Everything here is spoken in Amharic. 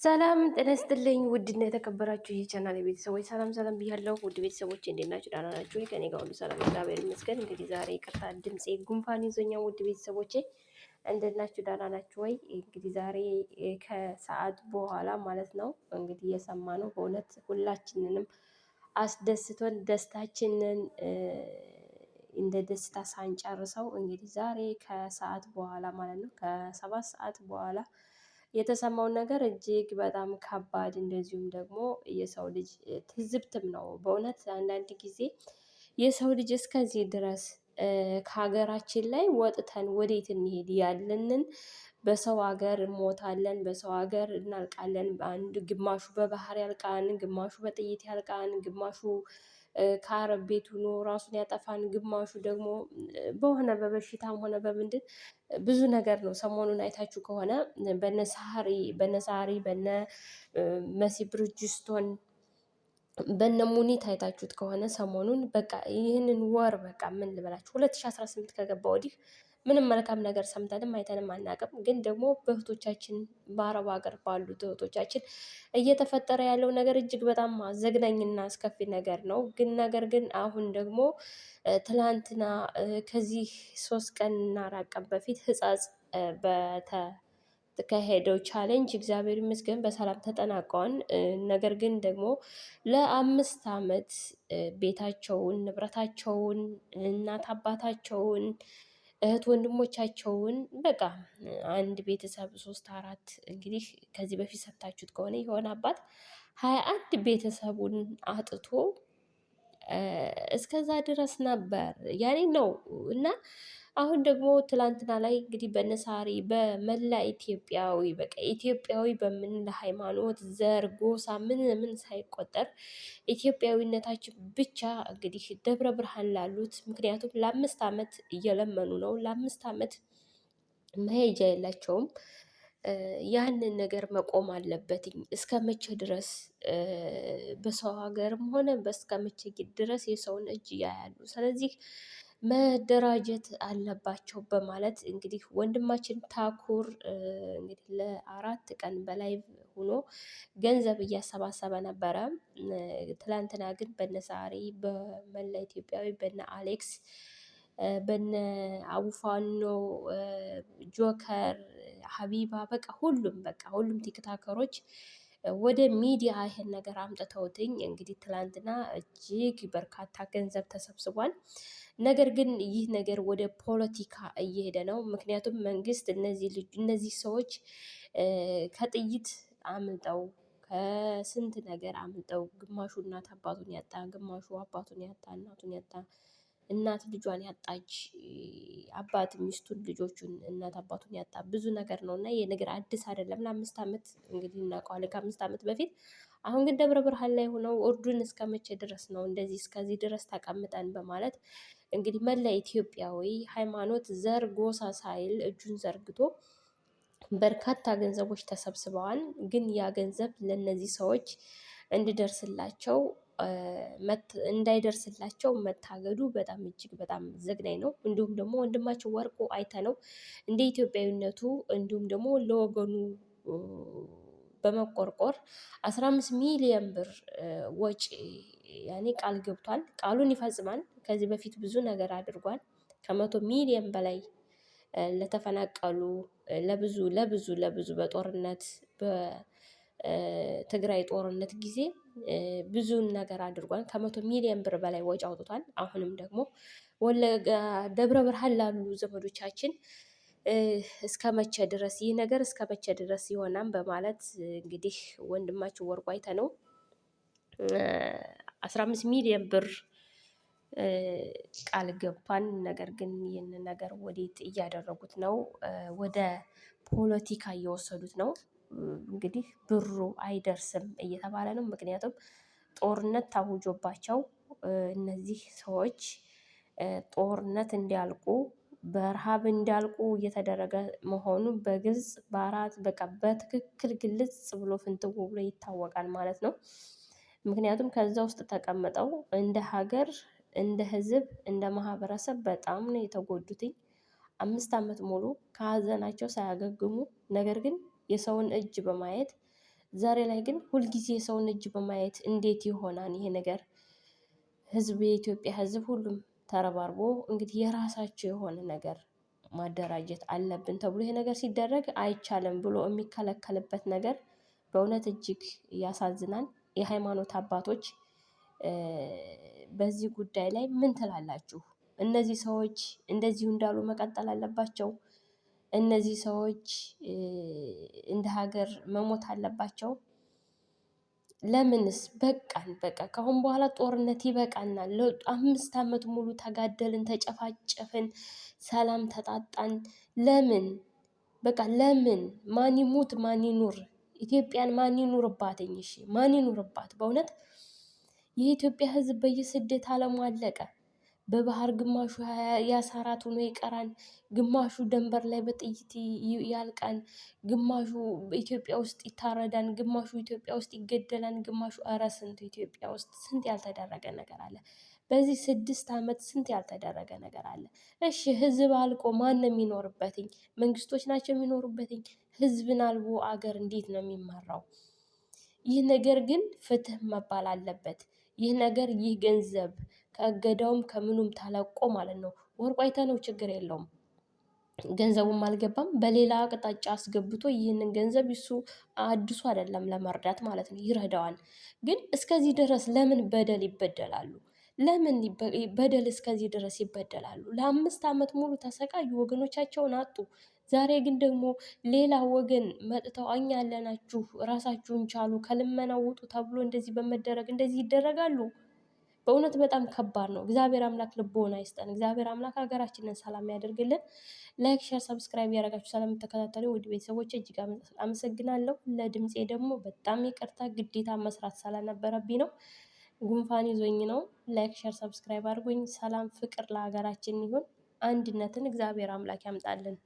ሰላም ጤና ይስጥልኝ። ውድና የተከበራችሁ የቻናል ቤተሰቦች ሰላም ሰላም ብያለሁ። ውድ ቤተሰቦች እንዴት ናችሁ? ደህና ናችሁ? ከኔ ጋር ሁሉ ሰላም እግዚአብሔር ይመስገን። እንግዲህ ዛሬ ይቅርታ ድምፄ ጉንፋን ይዞኛል። ውድ ቤተሰቦቼ እንዴት ናችሁ? ደህና ናችሁ ወይ? እንግዲህ ዛሬ ከሰዓት በኋላ ማለት ነው እንግዲህ የሰማነው በእውነት ሁላችንንም አስደስቶን ደስታችንን እንደ ደስታ ሳንጨርሰው እንግዲህ ዛሬ ከሰዓት በኋላ ማለት ነው ከ7 ሰዓት በኋላ የተሰማውን ነገር እጅግ በጣም ከባድ እንደዚሁም ደግሞ የሰው ልጅ ትዝብትም ነው። በእውነት አንዳንድ ጊዜ የሰው ልጅ እስከዚህ ድረስ ከሀገራችን ላይ ወጥተን ወዴት እንሄድ ያለንን በሰው ሀገር እንሞታለን፣ በሰው ሀገር እናልቃለን። አንድ ግማሹ በባህር ያልቃን፣ ግማሹ በጥይት ያልቃን፣ ግማሹ ከአረብ ቤት ሆኖ ራሱን ያጠፋን፣ ግማሹ ደግሞ በሆነ በበሽታም ሆነ በምንድን ብዙ ነገር ነው። ሰሞኑን አይታችሁ ከሆነ በነ ሳሪ በነ መሲ ብርጅስቶን በነ ሙኒት አይታችሁት ከሆነ ሰሞኑን በቃ ይህንን ወር በቃ ምን ልበላችሁ 2018 ከገባ ወዲህ ምንም መልካም ነገር ሰምተንም አይተንም አናውቅም። ግን ደግሞ በእህቶቻችን በአረብ ሀገር ባሉት እህቶቻችን እየተፈጠረ ያለው ነገር እጅግ በጣም ዘግናኝና አስከፊ ነገር ነው። ግን አሁን ደግሞ ትላንትና ከዚህ 3 ቀንና 4 ቀን በፊት ህጻጽ በተካሄደው ቻሌንጅ እግዚአብሔር ይመስገን በሰላም ተጠናቀዋል። ነገር ግን ደግሞ ለ5 ዓመት ቤታቸውን፣ ንብረታቸውን፣ እናት አባታቸውን፣ እህት ወንድሞቻቸውን በቃ አንድ ቤተሰብ 3 4 እንግዲህ ከዚህ በፊት ሰምታችሁት ከሆነ የሆነ አባት 21 ቤተሰቡን አጥቶ እስከዛ ድረስ ነበር ያኔ ነው። እና አሁን ደግሞ ትላንትና ላይ እንግዲህ በነሳሪ በመላ ኢትዮጵያዊ በቃ ኢትዮጵያዊ በምንለ ሃይማኖት፣ ዘር፣ ጎሳ ምን ሳይቆጠር ኢትዮጵያዊነታችን ብቻ እንግዲህ ደብረ ብርሃን ላሉት ምክንያቱም ለ5 ዓመት እየለመኑ ነው። ለ5 ዓመት መሄጃ የላቸውም። ያንን ነገር መቆም አለበትኝ። እስከ መቼ ድረስ በሰው ሀገርም ሆነ እስከ መቼ ድረስ የሰውን እጅ ያያሉ? ስለዚህ መደራጀት አለባቸው በማለት እንግዲህ ወንድማችን ታኩር እንግዲህ ለ4 ቀን በላይ ሆኖ ገንዘብ እያሰባሰበ ነበረ። ትላንትና ግን በነሳሪ በመላ ኢትዮጵያዊ በነ አሌክስ በነ አቡፋኖ ጆከር ሀቢባ በቃ ሁሉም ቲክታከሮች ወደ ሚዲያ ይሄን ነገር አምጥተውትኝ እንግዲህ ትላንትና እጅግ በርካታ ገንዘብ ተሰብስቧል። ነገር ግን ይህ ነገር ወደ ፖለቲካ እየሄደ ነው። ምክንያቱም መንግስት እነዚህ ሰዎች ከጥይት አምልጠው ከስንት ነገር አምልጠው ግማሹ እናት አባቱን ያጣ፣ ግማሹ አባቱን ያጣ፣ እናቱን ያጣ፣ እናት ልጇን ያጣች፣ አባት ሚስቱን ልጆቹን እናት አባቱን ያጣ ብዙ ነገር ነው። እና ይህ ነገር አዲስ አይደለም። ለ5 ዓመት እንግዲህ እናውቀዋለን ከ5 ዓመት በፊት። አሁን ግን ደብረ ብርሃን ላይ ሆነው እርዱን እስከ መቼ ድረስ ነው እንደዚህ እስከዚህ ድረስ ተቀምጠን በማለት እንግዲህ መላ ኢትዮጵያዊ ሃይማኖት፣ ዘር፣ ጎሳ ሳይል እጁን ዘርግቶ በርካታ ገንዘቦች ተሰብስበዋል። ግን ያ ገንዘብ ለነዚህ ሰዎች እንዲደርስላቸው እንዳይደርስላቸው መታገዱ በጣም እጅግ በጣም ዘግናኝ ነው። እንዲሁም ደግሞ ወንድማችን ወርቁ አይተነው እንደ ኢትዮጵያዊነቱ እንዲሁም ደግሞ ለወገኑ በመቆርቆር 15 ሚሊዮን ብር ወጪ ያኔ ቃል ገብቷል። ቃሉን ይፈጽማል። ከዚህ በፊት ብዙ ነገር አድርጓል። ከ100 ሚሊዮን በላይ ለተፈናቀሉ ለብዙ በጦርነት በትግራይ ጦርነት ጊዜ ብዙን ነገር አድርጓል። ከ100 ሚሊዮን ብር በላይ ወጪ አውጥቷል። አሁንም ደግሞ ወለጋ ደብረ ብርሃን ላሉ ዘመዶቻችን እስከ መቼ ድረስ ይህ ነገር እስከ መቼ ድረስ ይሆናል በማለት እንግዲህ ወንድማችን ወርቁ አይተነው 15 ሚሊዮን ብር ቃል ገባን። ነገር ግን ይህንን ነገር ወዴት እያደረጉት ነው? ወደ ፖለቲካ እየወሰዱት ነው። እንግዲህ ብሩ አይደርስም እየተባለ ነው። ምክንያቱም ጦርነት ታውጆባቸው እነዚህ ሰዎች ጦርነት እንዲያልቁ በረሃብ እንዲያልቁ እየተደረገ መሆኑን በግልጽ በቃ በትክክል ግልጽ ብሎ ፍንትው ብሎ ይታወቃል ማለት ነው። ምክንያቱም ከዛ ውስጥ ተቀምጠው እንደ ሀገር እንደ ሕዝብ እንደ ማህበረሰብ በጣም ነው የተጎዱትኝ። 5 ዓመት ሙሉ ከሀዘናቸው ሳያገግሙ ነገር ግን የሰውን እጅ በማየት ዛሬ ላይ ግን ሁልጊዜ የሰውን እጅ በማየት እንዴት ይሆናል ይሄ ነገር? ህዝብ የኢትዮጵያ ህዝብ ሁሉም ተረባርቦ እንግዲህ የራሳቸው የሆነ ነገር ማደራጀት አለብን ተብሎ ይሄ ነገር ሲደረግ አይቻልም ብሎ የሚከለከልበት ነገር በእውነት እጅግ ያሳዝናል። የሃይማኖት አባቶች በዚህ ጉዳይ ላይ ምን ትላላችሁ? እነዚህ ሰዎች እንደዚሁ እንዳሉ መቀጠል አለባቸው? እነዚህ ሰዎች እንደ ሀገር መሞት አለባቸው? ለምንስ በቃን? በቃ ከአሁን በኋላ ጦርነት ይበቃናል። ለ5 ዓመት ሙሉ ተጋደልን፣ ተጨፋጨፍን፣ ሰላም ተጣጣን። ለምን በቃ ለምን? ማን ይሙት ማን ይኑር? ኢትዮጵያን ማን ይኑርባትኝ? እሺ ማን ይኑርባት? በእውነት የኢትዮጵያ ህዝብ በየስደት ዓለሙ አለቀ። በባህር ግማሹ ያሳራት ሆኖ ይቀራል፣ ግማሹ ደንበር ላይ በጥይት ያልቃል፣ ግማሹ ኢትዮጵያ ውስጥ ይታረዳል፣ ግማሹ ኢትዮጵያ ውስጥ ይገደላል፣ ግማሹ እረ ስንት ኢትዮጵያ ውስጥ ስንት ያልተደረገ ነገር አለ። በዚህ 6 ዓመት ስንት ያልተደረገ ነገር አለ። እሺ ህዝብ አልቆ ማን ነው የሚኖርበትኝ? መንግስቶች ናቸው የሚኖሩበትኝ? ህዝብን አልቦ አገር እንዴት ነው የሚመራው? ይህ ነገር ግን ፍትህ መባል አለበት። ይህ ነገር ይህ ገንዘብ ከእገዳውም ከምኑም ተለቆ ማለት ነው ወርቁ አይተነው ችግር የለውም። ገንዘቡም አልገባም በሌላ አቅጣጫ አስገብቶ ይህንን ገንዘብ እሱ አዲሱ አይደለም ለመርዳት ማለት ነው ይረዳዋል። ግን እስከዚህ ድረስ ለምን በደል ይበደላሉ? ለምን በደል እስከዚህ ድረስ ይበደላሉ? ለ5 ዓመት ሙሉ ተሰቃዩ፣ ወገኖቻቸውን አጡ። ዛሬ ግን ደግሞ ሌላ ወገን መጥተው እኛ ያለናችሁ ራሳችሁን ቻሉ ከልመናው ውጡ ተብሎ እንደዚህ በመደረግ እንደዚህ ይደረጋሉ። በእውነት በጣም ከባድ ነው። እግዚአብሔር አምላክ ልቦና ይስጠን። እግዚአብሔር አምላክ ሀገራችንን ሰላም ያደርግልን። ላይክ፣ ሼር፣ ሰብስክራይብ ያደረጋችሁ ስለምትከታተሉ ውድ ቤተሰቦች እጅግ አመሰግናለሁ። ለድምፄ ደግሞ በጣም ይቅርታ፣ ግዴታ መስራት ስለነበረብኝ ነው። ጉንፋን ይዞኝ ነው። ላይክ፣ ሼር፣ ሰብስክራይብ አድርጎኝ። ሰላም ፍቅር ለሀገራችን ይሁን። አንድነትን እግዚአብሔር አምላክ ያምጣልን።